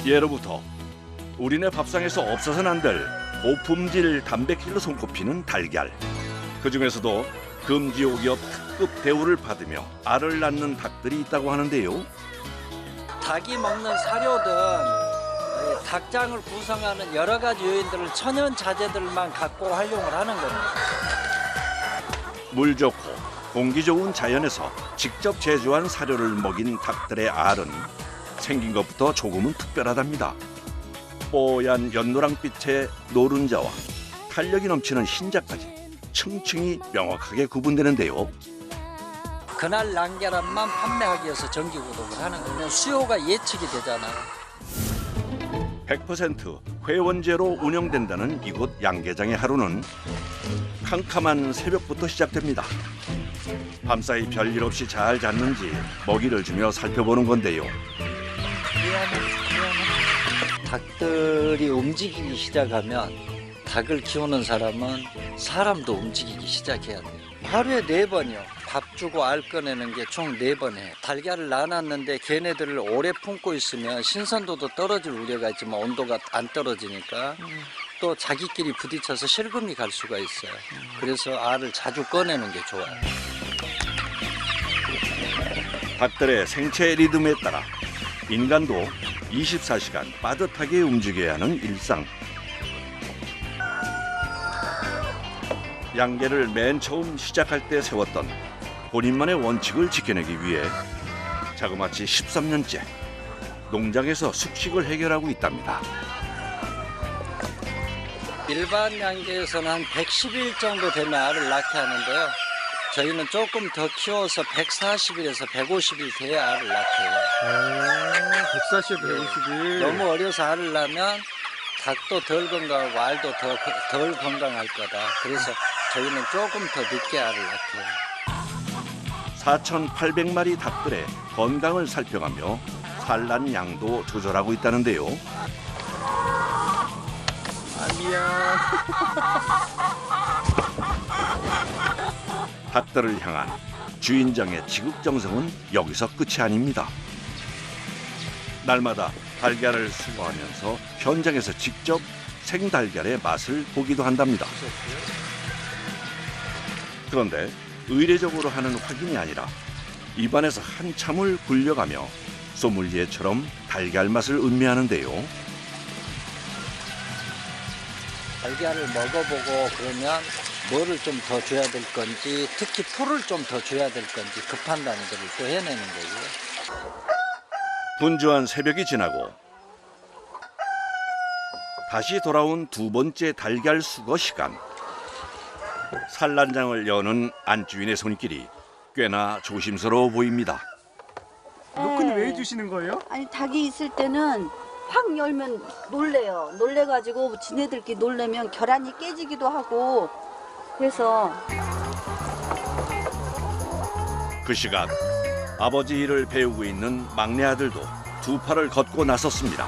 예로부터 우리네 밥상에서 없어서는 안 될 고품질 단백질로 손꼽히는 달걀. 그중에서도 금지옥이업 특급 대우를 받으며 알을 낳는 닭들이 있다고 하는데요. 닭이 먹는 사료든 닭장을 구성하는 여러 가지 요인들을 천연 자재들만 갖고 활용을 하는 겁니다. 물 좋고 공기 좋은 자연에서 직접 제조한 사료를 먹인 닭들의 알은 생긴 것부터 조금은 특별하답니다. 뽀얀 연노랑빛의 노른자와 탄력이 넘치는 흰자까지 층층이 명확하게 구분되는데요. 그날 난계란만 판매하기 위해서 정기구독을 하는 거면 수요가 예측이 되잖아요. 100% 회원제로 운영된다는 이곳 양계장의 하루는 캄캄한 새벽부터 시작됩니다. 밤사이 별일 없이 잘 잤는지 먹이를 주며 살펴보는 건데요. 닭들이 움직이기 시작하면 닭을 키우는 사람은 사람도 움직이기 시작해야 돼요. 하루에 4번이요. 밥 주고 알 꺼내는 게 총 4번 해요. 달걀을 낳아놨는데 걔네들을 오래 품고 있으면 신선도도 떨어질 우려가 있지만 온도가 안 떨어지니까 또 자기끼리 부딪혀서 실금이 갈 수가 있어요. 그래서 알을 자주 꺼내는 게 좋아요. 닭들의 생체 리듬에 따라 인간도 24시간 빠듯하게 움직여야 하는 일상. 양계를 맨 처음 시작할 때 세웠던 본인만의 원칙을 지켜내기 위해 자그마치 13년째 농장에서 숙식을 해결하고 있답니다. 일반 양계에서는 한 110일 정도 되면 알을 낳게 하는데요. 저희는 조금 더 키워서 140일에서 150일 돼야 알을 낳게 해요. 140, 150일. 너무 어려서 알을 낳으면 닭도 덜 건강하고 알도 덜 건강할 거다. 그래서 저희는 조금 더 늦게 알을 낳게 해요. 4,800마리 닭들의 건강을 살펴가며 산란 양도 조절하고 있다는데요. 미안. 닭들을 향한 주인장의 지극정성은 여기서 끝이 아닙니다. 날마다 달걀을 수거하면서 현장에서 직접 생달걀의 맛을 보기도 한답니다. 그런데 의례적으로 하는 확인이 아니라 입안에서 한참을 굴려가며 소믈리에처럼 달걀 맛을 음미하는데요. 달걀을 먹어보고 그러면 뭐를 좀 더 줘야 될 건지, 특히 풀을 좀 더 줘야 될 건지 그 판단들을 또 해내는 거고요. 분주한 새벽이 지나고 다시 돌아온 두 번째 달걀 수거 시간. 산란장을 여는 안주인의 손길이 꽤나 조심스러워 보입니다. 노크는 왜 해주시는 거예요? 아니 닭이 있을 때는 확 열면 놀래요. 놀래가지고 지네들끼리 놀래면 결안이 깨지기도 하고 그래서 그 시각 아버지 일을 배우고 있는 막내 아들도 두 팔을 걷고 나섰습니다.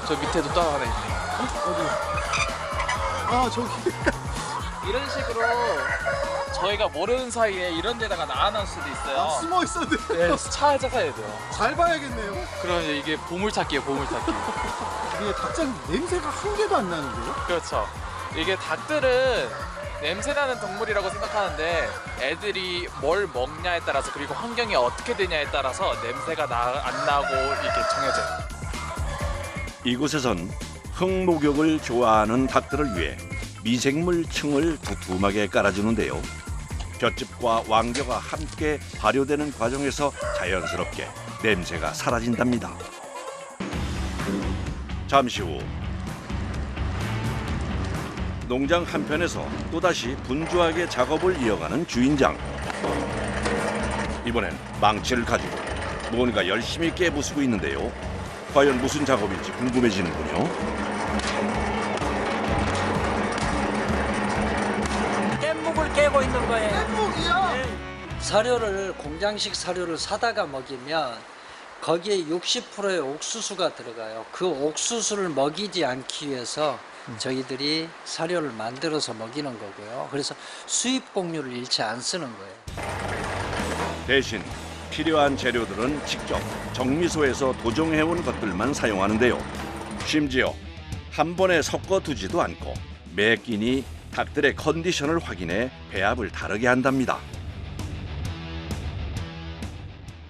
저 밑에도 또 하나 있네. 아, 저기. 이런 식으로 저희가 모르는 사이에 이런 데다가 나눠놓을 수도 있어요. 아, 숨어 있었는데. 네, 찾아가야 돼요. 잘 봐야겠네요. 그럼 이게 보물찾기예요, 보물찾기. 이게 닭장 냄새가 한 개도 안 나는데요? 그렇죠. 이게 닭들은 냄새나는 동물이라고 생각하는데 애들이 뭘 먹냐에 따라서 그리고 환경이 어떻게 되냐에 따라서 냄새가 안 나고 이렇게 정해져요. 이곳에선 흙목욕을 좋아하는 닭들을 위해 미생물 층을 두툼하게 깔아주는데요. 볏짚과 왕겨가 함께 발효되는 과정에서 자연스럽게 냄새가 사라진답니다. 잠시 후 농장 한편에서 또다시 분주하게 작업을 이어가는 주인장. 이번엔 망치를 가지고 뭔가 열심히 깨부수고 있는데요. 과연 무슨 작업인지 궁금해지는군요. 깻묵을 깨고 있는 거예요. 깻묵이요? 사료를 공장식 사료를 사다가 먹이면 거기에 60%의 옥수수가 들어가요. 그 옥수수를 먹이지 않기 위해서 저희들이 사료를 만들어서 먹이는 거고요. 그래서 수입 공유를 잃지 않 쓰는 거예요. 대신 필요한 재료들은 직접 정미소에서 도정해온 것들만 사용하는데요. 심지어 한 번에 섞어두지도 않고 매 끼니 닭들의 컨디션을 확인해 배합을 다르게 한답니다.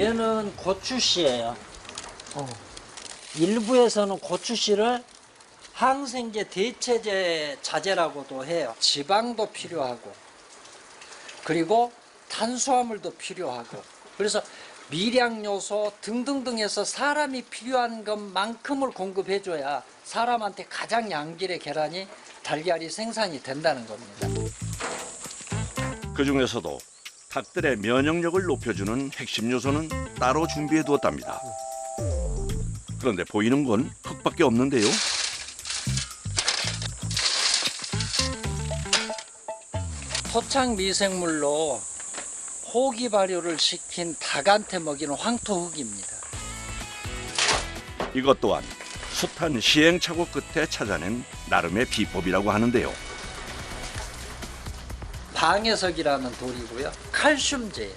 얘는 고추씨예요. 일부에서는 고추씨를 항생제 대체제 자재라고도 해요. 지방도 필요하고 그리고 탄수화물도 필요하고 그래서 미량 요소 등등등 해서 사람이 필요한 것만큼을 공급해줘야 사람한테 가장 양질의 계란이 달걀이 생산이 된다는 겁니다. 그 중에서도 닭들의 면역력을 높여주는 핵심 요소는 따로 준비해 두었답니다. 그런데 보이는 건 흙밖에 없는데요. 토착 미생물로 호기 발효를 시킨 닭한테 먹이는 황토흙입니다. 이것 또한 숱한 시행착오 끝에 찾아낸 나름의 비법이라고 하는데요. 방해석이라는 돌이고요. 칼슘제예요.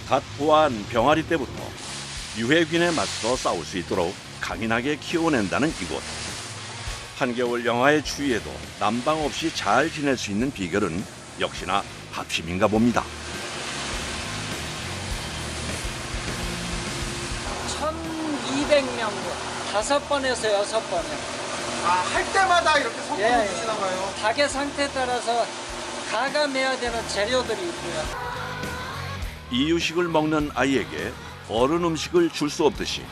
갓 보아한 병아리 때부터 유해균에 맞서 싸울 수 있도록 강인하게 키워낸다는 이곳. 한겨울 영하의 추위에도 난방 없이 잘 지낼 수 있는 비결은 역시나 밥심인가 봅니다. 1200명, 5번에서 6번에. 할 때마다 이렇게 섞어 예, 예. 주시나 봐요. 닭의 상태에 따라서 가감해야 되는 재료들이 있고요. 이유식을 먹는 아이에게 어른 음식을 줄 수 없듯이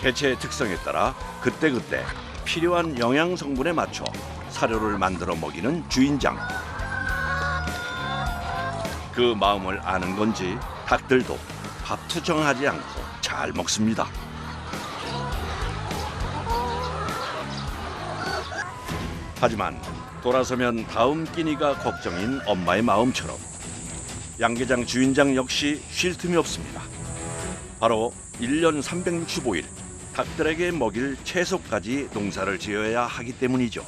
개체의 특성에 따라 그때그때 필요한 영양 성분에 맞춰 사료를 만들어 먹이는 주인장. 그 마음을 아는 건지 닭들도 밥 투정하지 않고 잘 먹습니다. 하지만 돌아서면 다음 끼니가 걱정인 엄마의 마음처럼 양계장 주인장 역시 쉴 틈이 없습니다. 바로 1년 365일 닭들에게 먹일 채소까지 농사를 지어야 하기 때문이죠.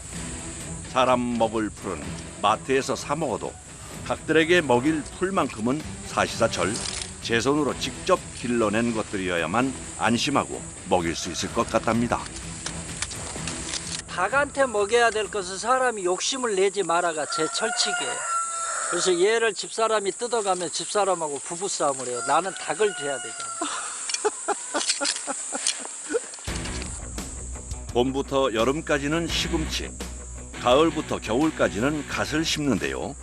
사람 먹을 풀은 마트에서 사 먹어도 닭들에게 먹일 풀만큼은 사시사철 제 손으로 직접 길러낸 것들이어야만 안심하고 먹일 수 있을 것 같답니다. 닭한테 먹여야 될 것을 사람이 욕심을 내지 마라가 제 철칙이에요. 그래서 얘를 집사람이 뜯어가면 집사람하고 부부싸움을 해요. 나는 닭을 줘야 되잖아. 봄부터 여름까지는 시금치, 가을부터 겨울까지는 갓을 심는데요.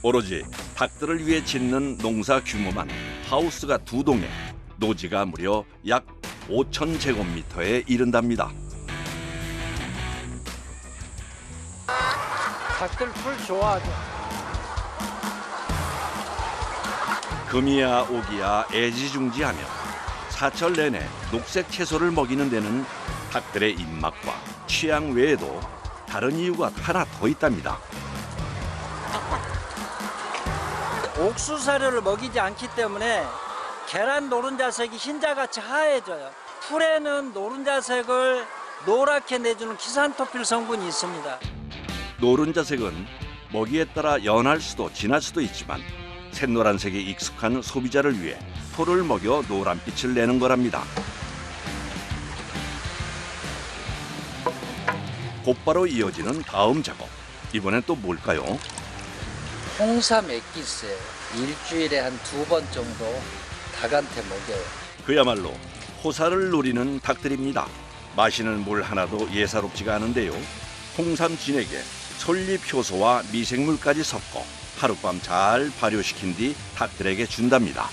오로지 닭들을 위해 짓는 농사 규모만 하우스가 2동에 노지가 무려 약 5,000제곱미터에 이른답니다. 닭들 풀 좋아하죠. 금이야 오기야 애지중지하며 사철 내내 녹색 채소를 먹이는 데는 닭들의 입맛과 취향 외에도 다른 이유가 하나 더 있답니다. 옥수수 사료를 먹이지 않기 때문에 계란 노른자색이 흰자같이 하얘져요. 풀에는 노른자색을 노랗게 내주는 키산토필 성분이 있습니다. 노른자색은 먹이에 따라 연할 수도 진할 수도 있지만 샛노란색에 익숙한 소비자를 위해 풀을 먹여 노란빛을 내는 거랍니다. 곧바로 이어지는 다음 작업. 이번엔 또 뭘까요? 홍삼 액기스예요. 일주일에 한 2번 정도 닭한테 먹여요. 그야말로 호사를 노리는 닭들입니다. 마시는 물 하나도 예사롭지가 않은데요. 홍삼 진액에 솔잎 효소와 미생물까지 섞어 하룻밤 잘 발효시킨 뒤 닭들에게 준답니다.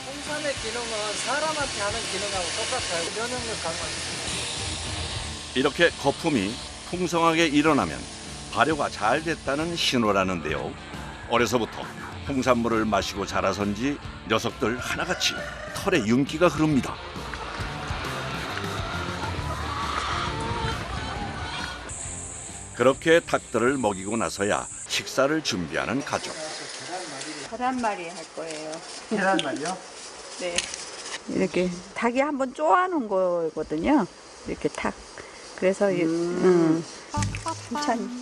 홍삼의 기능은 사람한테 하는 기능하고 똑같아요. 면역력 강화. 이렇게 거품이 풍성하게 일어나면 발효가 잘 됐다는 신호라는데요. 어려서부터 홍삼물을 마시고 자라선지 녀석들 하나같이 털에 윤기가 흐릅니다. 그렇게 닭들을 먹이고 나서야 식사를 준비하는 가족. 계란말이 할 거예요. 계란말이요? 네. 이렇게 닭이 한번 쪼아놓은 거거든요. 이렇게 탁. 그래서 반찬.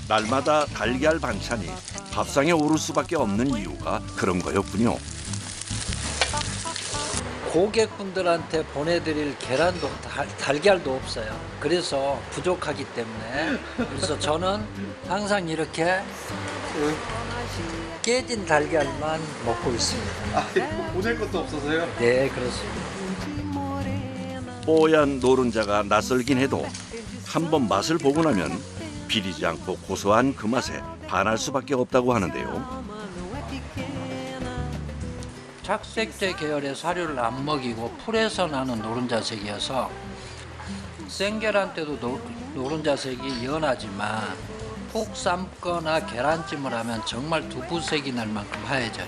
날마다 달걀 반찬이 밥상에 오를 수밖에 없는 이유가 그런 거였군요. 고객분들한테 보내드릴 계란도 달걀도 없어요. 그래서 부족하기 때문에 그래서 저는 항상 이렇게 깨진 달걀만 먹고 있습니다. 보낼 것도 없어서요? 네, 그렇습니다. 뽀얀 노른자가 낯설긴 해도 한번 맛을 보고 나면 비리지 않고 고소한 그 맛에 반할 수밖에 없다고 하는데요. 착색제 계열의 사료를 안 먹이고 풀에서 나는 노른자색이어서 생계란 때도 노른자색이 연하지만 푹 삶거나 계란찜을 하면 정말 두부색이 날 만큼 하얘져요.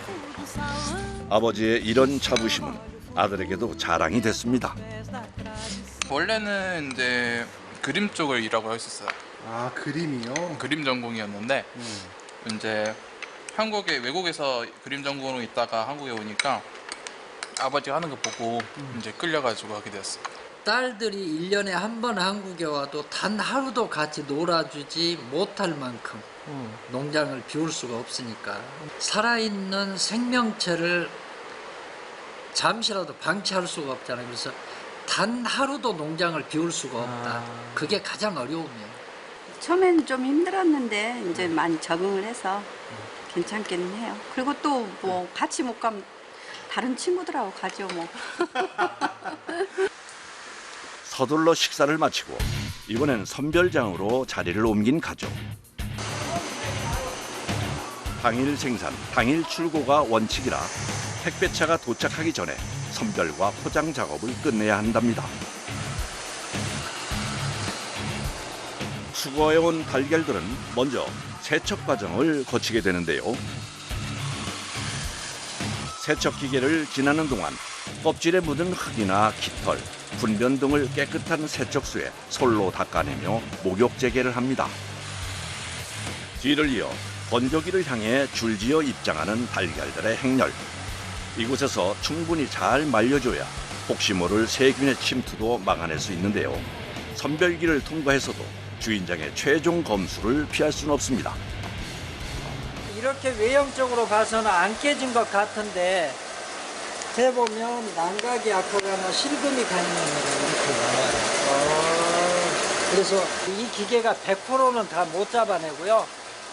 아버지의 이런 자부심은 아들에게도 자랑이 됐습니다. 원래는 이제 그림 쪽을 일하고 했었어요. 아, 그림이요? 그림 전공이었는데 이제 외국에서 그림 전공으로 있다가 한국에 오니까 아버지가 하는 거 보고 이제 끌려가지고 하게 되었어요. 딸들이 1년에 한 번 한국에 와도 단 하루도 같이 놀아주지 못할 만큼 농장을 비울 수가 없으니까 살아있는 생명체를 잠시라도 방치할 수가 없잖아요. 그래서 단 하루도 농장을 비울 수가 없다. 그게 가장 어려움이에요. 처음에는 좀 힘들었는데 이제 많이 적응을 해서 괜찮기는 해요. 그리고 또 뭐 같이 못 가면 다른 친구들하고 가죠 뭐. 서둘러 식사를 마치고 이번엔 선별장으로 자리를 옮긴 가족. 당일 생산, 당일 출고가 원칙이라 택배차가 도착하기 전에 선별과 포장 작업을 끝내야 한답니다. 수거해온 달걀들은 먼저 세척 과정을 거치게 되는데요. 세척 기계를 지나는 동안 껍질에 묻은 흙이나 깃털, 분변 등을 깨끗한 세척수에 솔로 닦아내며 목욕 재개를 합니다. 뒤를 이어 건조기를 향해 줄지어 입장하는 달걀들의 행렬. 이곳에서 충분히 잘 말려줘야 혹시 모를 세균의 침투도 막아낼 수 있는데요. 선별기를 통과해서도 주인장의 최종 검수를 피할 수는 없습니다. 이렇게 외형적으로 봐서는 안 깨진 것 같은데 재보면 난각이 약하거나 실금이 가능합니다. 이렇게 나와요. 그래서 이 기계가 100%는 다 못 잡아내고요.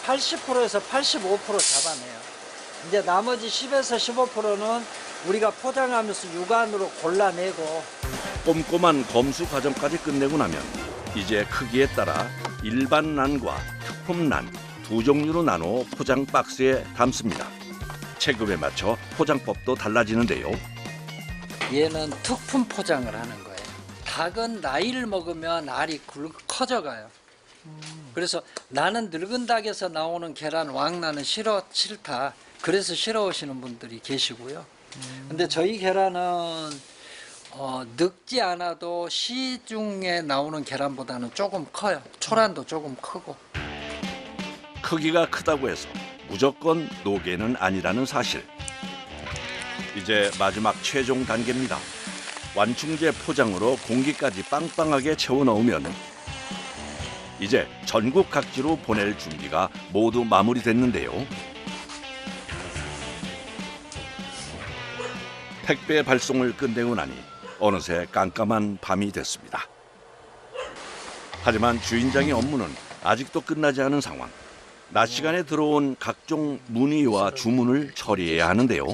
80%에서 85% 잡아내요. 이제 나머지 10에서 15%는 우리가 포장하면서 육안으로 골라내고. 꼼꼼한 검수 과정까지 끝내고 나면 이제 크기에 따라 일반 난과 특품 난 두 종류로 나눠 포장 박스에 담습니다. 체급에 맞춰 포장법도 달라지는데요. 얘는 특품 포장을 하는 거예요. 닭은 나이를 먹으면 알이 커져가요. 그래서 나는 늙은 닭에서 나오는 계란 왕나는 싫다. 그래서 싫어하시는 분들이 계시고요. 근데 저희 계란은 늙지 않아도 시중에 나오는 계란보다는 조금 커요. 초란도 조금 크고. 크기가 크다고 해서 무조건 노개는 아니라는 사실. 이제 마지막 최종 단계입니다. 완충제 포장으로 공기까지 빵빵하게 채워 넣으면 이제 전국 각지로 보낼 준비가 모두 마무리됐는데요. 택배 발송을 끝내고 나니 어느새 깜깜한 밤이 됐습니다. 하지만 주인장의 업무는 아직도 끝나지 않은 상황. 낮 시간에 들어온 각종 문의와 주문을 처리해야 하는데요.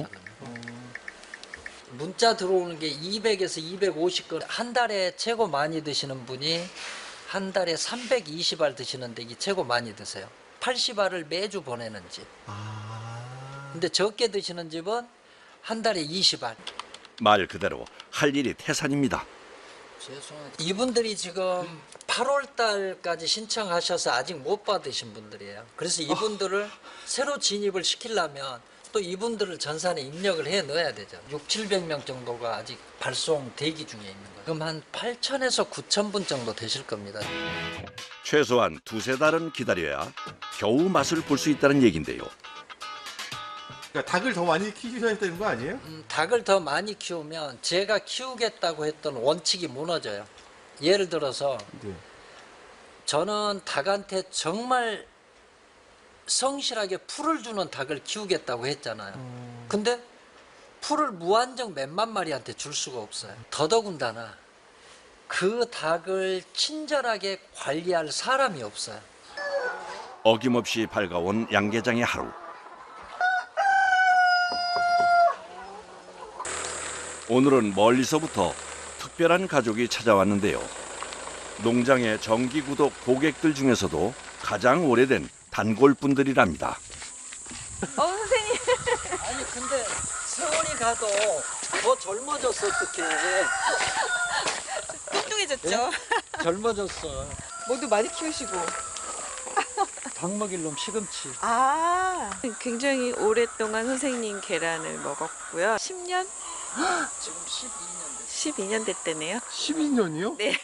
문자 들어오는 게 200에서 250건. 한 달에 최고 많이 드시는 분이 한 달에 320알 드시는데 이게 최고 많이 드세요. 80알을 매주 보내는 집. 근데 적게 드시는 집은 한 달에 20알. 말 그대로 할 일이 태산입니다. 죄송합니다. 이분들이 지금 8월 달까지 신청하셔서 아직 못 받으신 분들이에요. 그래서 이분들을 새로 진입을 시키려면 또 이분들을 전산에 입력을 해 넣어야 되죠. 600~700명 정도가 아직 발송 대기 중에 있는 거예요. 그럼 한 8,000에서 9,000분 정도 되실 겁니다. 최소한 2~3달은 기다려야 겨우 맛을 볼 수 있다는 얘긴데요. 그러니까 닭을 더 많이 키우셔야 되는 거 아니에요? 닭을 더 많이 키우면 제가 키우겠다고 했던 원칙이 무너져요. 예를 들어서 네. 저는 닭한테 정말 성실하게 풀을 주는 닭을 키우겠다고 했잖아요. 근데 풀을 무한정 몇만 마리한테 줄 수가 없어요. 더더군다나 그 닭을 친절하게 관리할 사람이 없어요. 어김없이 밝아온 양계장의 하루. 오늘은 멀리서부터 특별한 가족이 찾아왔는데요. 농장의 정기 구독 고객들 중에서도 가장 오래된 단골분들이랍니다. 선생님. 아니 근데 세월이 가도 더 젊어졌어. 어떡해. 뚱뚱해졌죠? 젊어졌어. 모두 많이 키우시고. 닭 먹일 놈 시금치. 굉장히 오랫동안 선생님 계란을 먹었고요. 10년? 지금 12년 됐어. 12년 됐대네요. 12년이요? 네.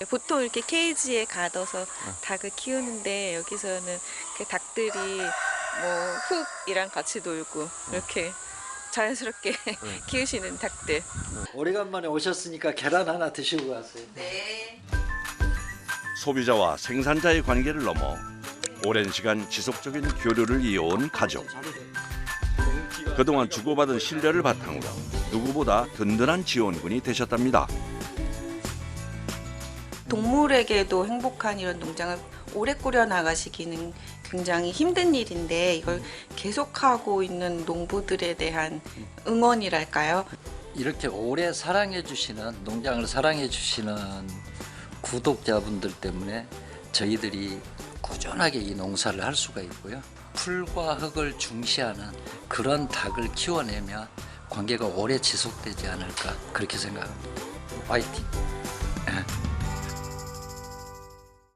보통 이렇게 케이지에 가둬서 닭을 키우는데 여기서는 그 닭들이 뭐 흙이랑 같이 놀고 이렇게 자연스럽게 키우시는 닭들. 오래간만에 오셨으니까 계란 하나 드시고 가세요. 네. 소비자와 생산자의 관계를 넘어 오랜 시간 지속적인 교류를 이어온 가족. 그동안 주고받은 신뢰를 바탕으로 누구보다 든든한 지원군이 되셨답니다. 동물에게도 행복한 이런 농장을 오래 꾸려 나가시기는 굉장히 힘든 일인데 이걸 계속하고 있는 농부들에 대한 응원이랄까요? 이렇게 오래 사랑해 주시는 농장을 사랑해 주시는 구독자분들 때문에 저희들이 꾸준하게 이 농사를 할 수가 있고요. 풀과 흙을 중시하는 그런 닭을 키워내면 관계가 오래 지속되지 않을까 그렇게 생각합니다. 화이팅!